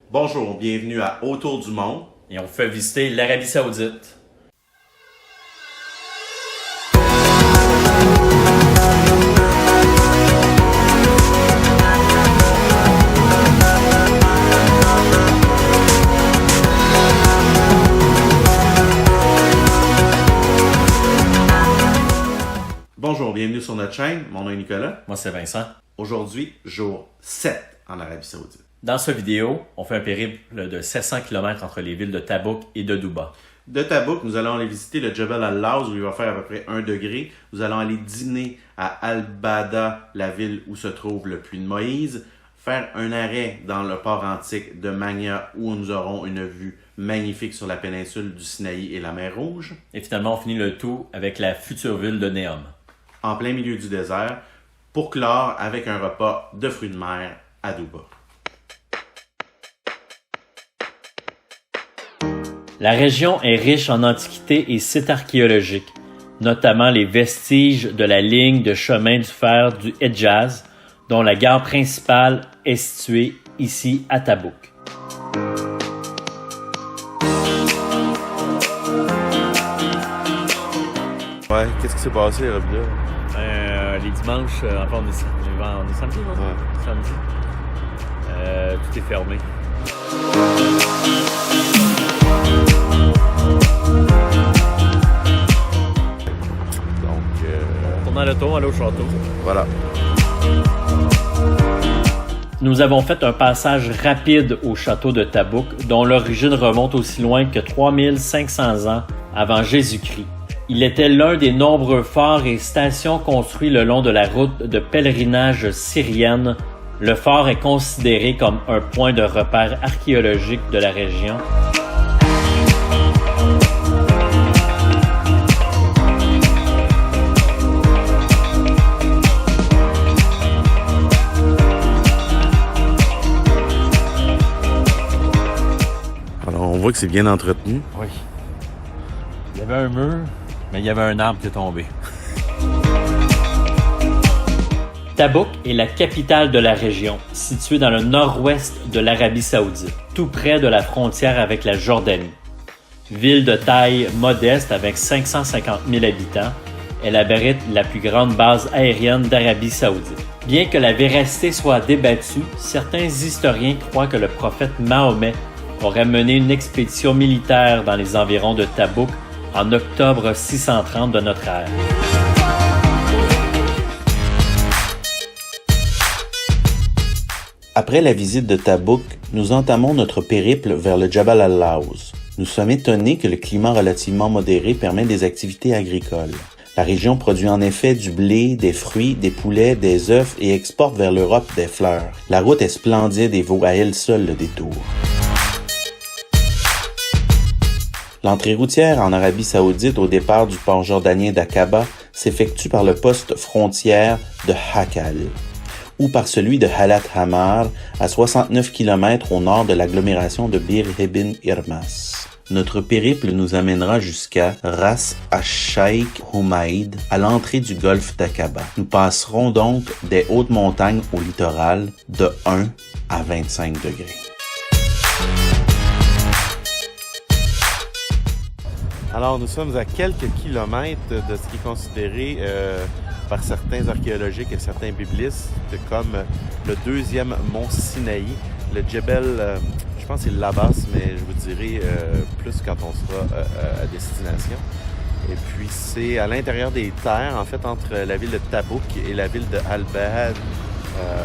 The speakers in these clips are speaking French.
Bonjour, bienvenue à Autour du monde. Et on vous fait visiter l'Arabie Saoudite. Bonjour, bienvenue sur notre chaîne. Mon nom est Nicolas. Moi, c'est Vincent. Aujourd'hui, jour 7 en Arabie Saoudite. Dans cette vidéo, on fait un périple de 700 km entre les villes de Tabouk et de Douba. De Tabouk, nous allons aller visiter le Jebel Al-Lawz où il va faire à peu près 1 degré. Nous allons aller dîner à Al-Bada, la ville où se trouve le puits de Moïse. Faire un arrêt dans le port antique de Mania où nous aurons une vue magnifique sur la péninsule du Sinaï et la mer Rouge. Et finalement, on finit le tout avec la future ville de Neom. En plein milieu du désert, pour clore avec un repas de fruits de mer à Douba. La région est riche en antiquités et sites archéologiques, notamment les vestiges de la ligne de chemin du fer du Hedjaz, dont la gare principale est située ici à Tabouk. Ouais, qu'est-ce qui s'est passé, là? Les dimanches, enfin on est samedi, non? Ouais. Samedi. Tout est fermé. Donc, Tournant le tour, aller au château. voilà. Nous avons fait un passage rapide au château de Tabouk, dont l'origine remonte aussi loin que 3500 ans avant Jésus-Christ. Il était l'un des nombreux forts et stations construits le long de la route de pèlerinage syrienne. Le fort est considéré comme un point de repère archéologique de la région. Alors, on voit que c'est bien entretenu. Oui. Il y avait un mur, mais il y avait un arbre qui est tombé. Tabouk est la capitale de la région, située dans le nord-ouest de l'Arabie Saoudite, tout près de la frontière avec la Jordanie. Ville de taille modeste avec 550 000 habitants, elle abrite la plus grande base aérienne d'Arabie Saoudite. Bien que la véracité soit débattue, certains historiens croient que le prophète Mahomet aurait mené une expédition militaire dans les environs de Tabouk en octobre 630 de notre ère. Après la visite de Tabouk, nous entamons notre périple vers le Jebel Al-Lawz. Nous sommes étonnés que le climat relativement modéré permet des activités agricoles. La région produit en effet du blé, des fruits, des poulets, des œufs et exporte vers l'Europe des fleurs. La route est splendide et vaut à elle seule le détour. L'entrée routière en Arabie Saoudite au départ du port jordanien d'Aqaba s'effectue par le poste frontière de Hakal ou par celui de Halat Hamar à 69 km au nord de l'agglomération de Bir Ibn Irmas. Notre périple nous amènera jusqu'à Ras al-Sheikh Humaid à l'entrée du golfe d'Aqaba. Nous passerons donc des hautes montagnes au littoral de 1 à 25 degrés. Alors, nous sommes à quelques kilomètres de ce qui est considéré par certains archéologiques et certains biblistes comme le deuxième mont Sinaï, le Jebel, je pense que c'est Labas, mais je vous dirai plus quand on sera à destination. Et puis, c'est à l'intérieur des terres, en fait, entre la ville de Tabouk et la ville de Al-Bahad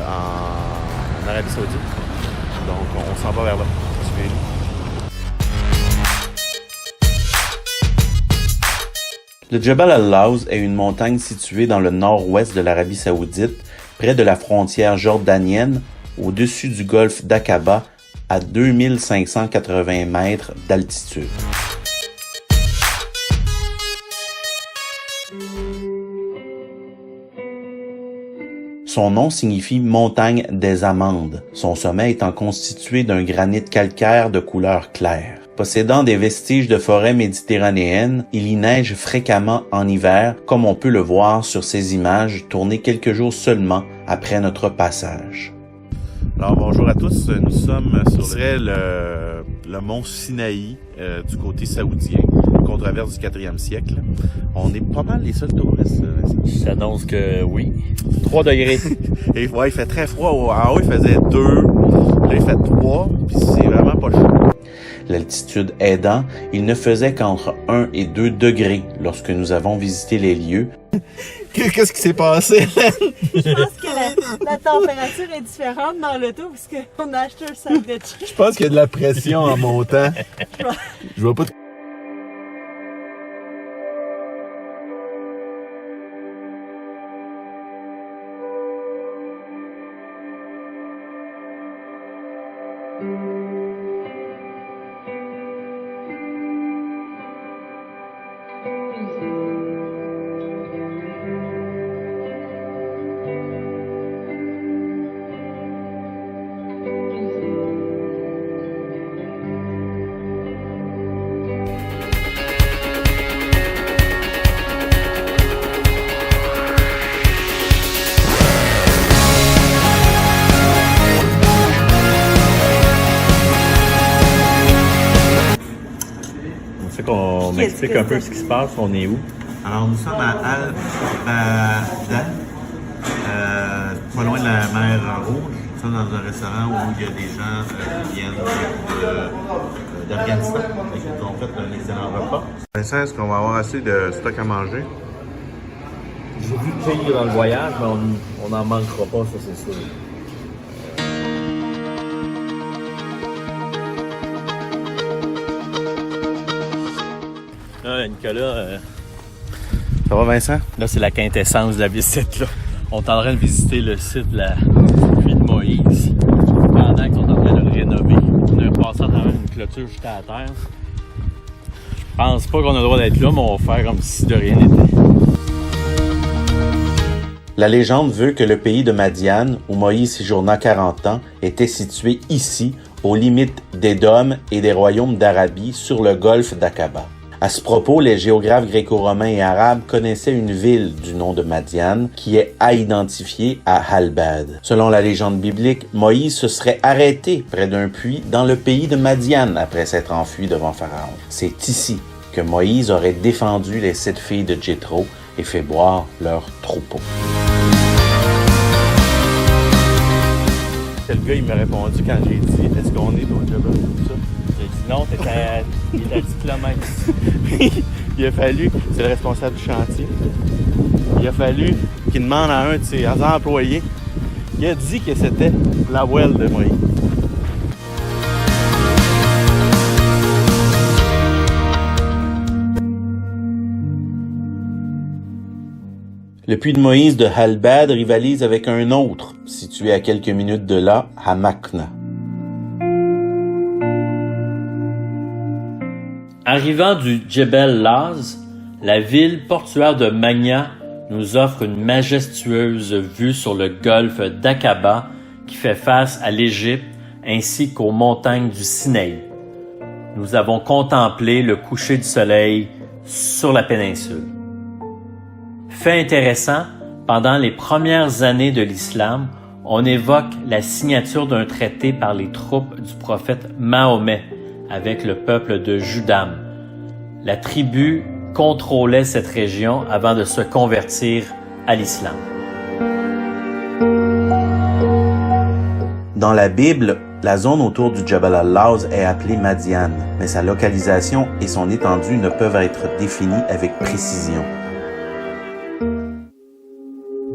en Arabie Saoudite. Donc, on s'en va vers là. Suivez-nous. Le Jebel Al-Lawz est une montagne située dans le nord-ouest de l'Arabie Saoudite, près de la frontière jordanienne, au-dessus du golfe d'Aqaba, à 2580 mètres d'altitude. Son nom signifie montagne des amandes, son sommet étant constitué d'un granit calcaire de couleur claire. Possédant des vestiges de forêt méditerranéenne, il y neige fréquemment en hiver, comme on peut le voir sur ces images tournées quelques jours seulement après notre passage. Alors bonjour à tous, nous sommes sur le mont Sinaï du côté saoudien, controverse du 4e siècle. On est pas mal les seuls touristes. Je t'annonce que oui. 3 degrés. Et ouais, il fait très froid. En haut, il faisait 2, là il fait 3, puis c'est vraiment pas chaud. L'altitude aidant, il ne faisait qu'entre 1 et 2 degrés lorsque nous avons visité les lieux. Qu'est-ce qui s'est passé? Je pense que la température est différente dans l'auto parce qu'on a acheté un sac de chips. Je pense qu'il y a de la pression en montant. Je vois pas. On m'explique un peu ce qui se passe, on est où? Alors nous sommes à Al-Bada, pas loin de la mer Rouge. Nous sommes dans un restaurant où il y a des gens qui viennent d'Afghanistan et qui ont fait un excellent repas. Vincent, est-ce qu'on va avoir assez de stock à manger? J'ai vu payer dans le voyage, mais on n'en manquera pas, ça c'est sûr. Là, Nicolas, Ça va, Vincent? là c'est la quintessence de la visite. Là. On est en train de visiter le site de la puits de Moïse pendant qu'on est en train de le rénover. On est passé à travers une clôture juste à la terre. Je pense pas qu'on a le droit d'être là, mais on va faire comme si de rien n'était. La légende veut que le pays de Madian, où Moïse séjourna 40 ans, était situé ici, aux limites d'Édom et des royaumes d'Arabie, sur le golfe d'Aqaba. À ce propos, les géographes gréco-romains et arabes connaissaient une ville du nom de Madian qui est à identifier à Al-Bad. Selon la légende biblique, Moïse se serait arrêté près d'un puits dans le pays de Madian après s'être enfui devant Pharaon. C'est ici que Moïse aurait défendu les 7 filles de Jéthro et fait boire leur troupeau. C'est le gars, il m'a répondu quand j'ai dit « Est-ce qu'on est au Jebel ?» tout ça. J'ai dit non, il est à 10 km. Il a fallu, c'est le responsable du chantier, il a fallu qu'il demande à un de ses employés, il a dit que c'était la well de Moïse. Le puits de Moïse de Al-Bad rivalise avec un autre, situé à quelques minutes de là, à Makna. Arrivant du Djebel Laz, la ville portuaire de Magna nous offre une majestueuse vue sur le golfe d'Aqaba qui fait face à l'Égypte ainsi qu'aux montagnes du Sinaï. Nous avons contemplé le coucher du soleil sur la péninsule. Fait intéressant, pendant les premières années de l'islam, on évoque la signature d'un traité par les troupes du prophète Mahomet avec le peuple de Judam. La tribu contrôlait cette région avant de se convertir à l'islam. Dans la Bible, la zone autour du Jabal al-Lawz est appelée Madian, mais sa localisation et son étendue ne peuvent être définies avec précision.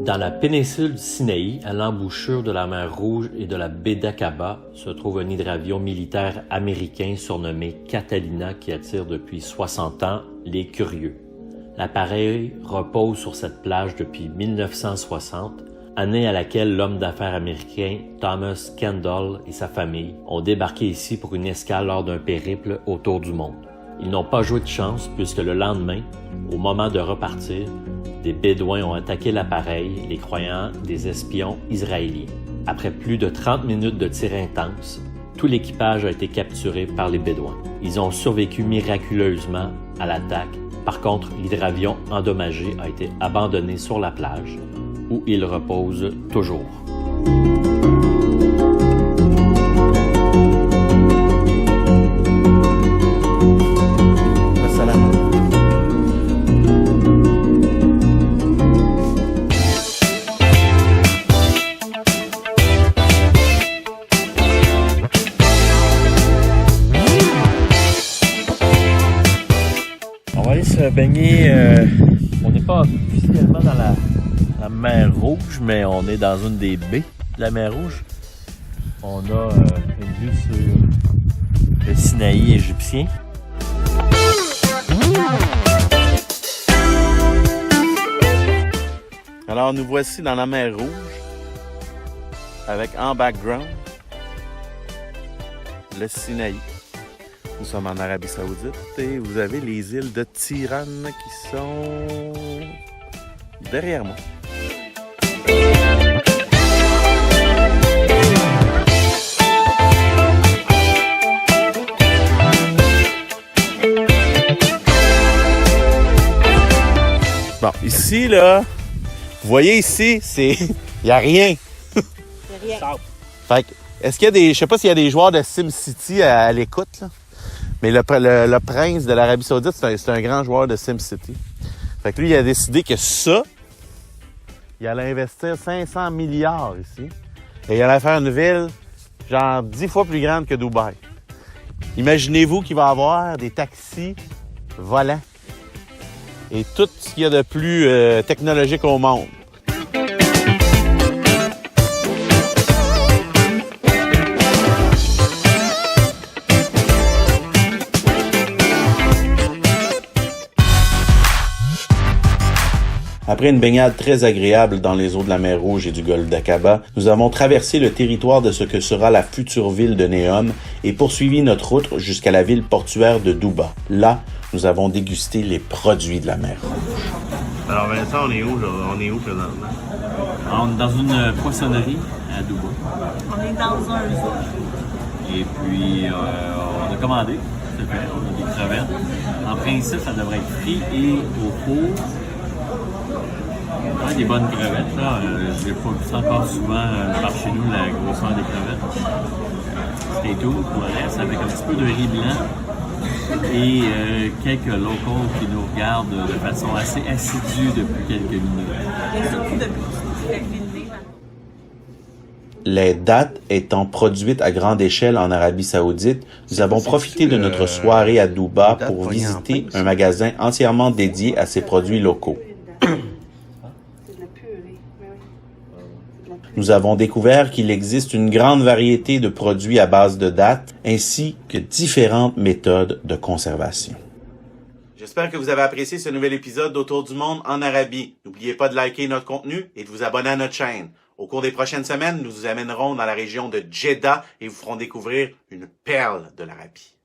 Dans la péninsule du Sinaï, à l'embouchure de la mer Rouge et de la baie d'Aqaba, se trouve un hydravion militaire américain surnommé Catalina qui attire depuis 60 ans les curieux. L'appareil repose sur cette plage depuis 1960, année à laquelle l'homme d'affaires américain Thomas Kendall et sa famille ont débarqué ici pour une escale lors d'un périple autour du monde. Ils n'ont pas joué de chance puisque le lendemain, au moment de repartir, des Bédouins ont attaqué l'appareil, les croyant des espions israéliens. Après plus de 30 minutes de tir intense, tout l'équipage a été capturé par les Bédouins. Ils ont survécu miraculeusement à l'attaque. Par contre, l'hydravion endommagé a été abandonné sur la plage, où il repose toujours. aller se baigner. On n'est pas officiellement dans la mer Rouge, mais on est dans une des baies de la mer Rouge. On a une vue sur le Sinaï égyptien. Alors, nous voici dans la mer Rouge, avec en background le Sinaï. Nous sommes en Arabie Saoudite et vous avez les îles de Tiran qui sont derrière moi. Bon, ici, là, vous voyez ici, il n'y a rien. Il n'y a rien. Fait que, est-ce qu'il y a des, je sais pas s'il y a des joueurs de SimCity à l'écoute, là, mais le prince de l'Arabie Saoudite, c'est un grand joueur de SimCity. Fait que lui, il a décidé que ça, il allait investir 500 milliards ici et il allait faire une ville genre 10 fois plus grande que Dubaï. Imaginez-vous qu'il va avoir des taxis volants et tout ce qu'il y a de plus technologique au monde. Après une baignade très agréable dans les eaux de la mer Rouge et du golfe d'Aqaba, nous avons traversé le territoire de ce que sera la future ville de Neom et poursuivi notre route jusqu'à la ville portuaire de Douba. Là, nous avons dégusté les produits de la mer Rouge. Alors Vincent, on est où présentement? On est dans une poissonnerie à Douba. On est dans un zoo. Et puis, on a commandé. C'est fait, on a des crevettes. En principe, ça devrait être frit et au four. Ouais, des bonnes crevettes, là. Je n'ai pas vu ça encore souvent par chez nous, la grosseur des crevettes. C'était tout pour le reste, avec un petit peu de riz blanc et quelques locaux qui nous regardent de façon assez assidue depuis quelques minutes. Et surtout depuis quelques minutes. Les dattes étant produites à grande échelle en Arabie Saoudite, nous avons profité de notre soirée à Douba pour visiter un magasin entièrement dédié à ces produits locaux. Nous avons découvert qu'il existe une grande variété de produits à base de dattes ainsi que différentes méthodes de conservation. J'espère que vous avez apprécié ce nouvel épisode d'Autour du monde en Arabie. N'oubliez pas de liker notre contenu et de vous abonner à notre chaîne. Au cours des prochaines semaines, nous vous amènerons dans la région de Jeddah et vous ferons découvrir une perle de l'Arabie.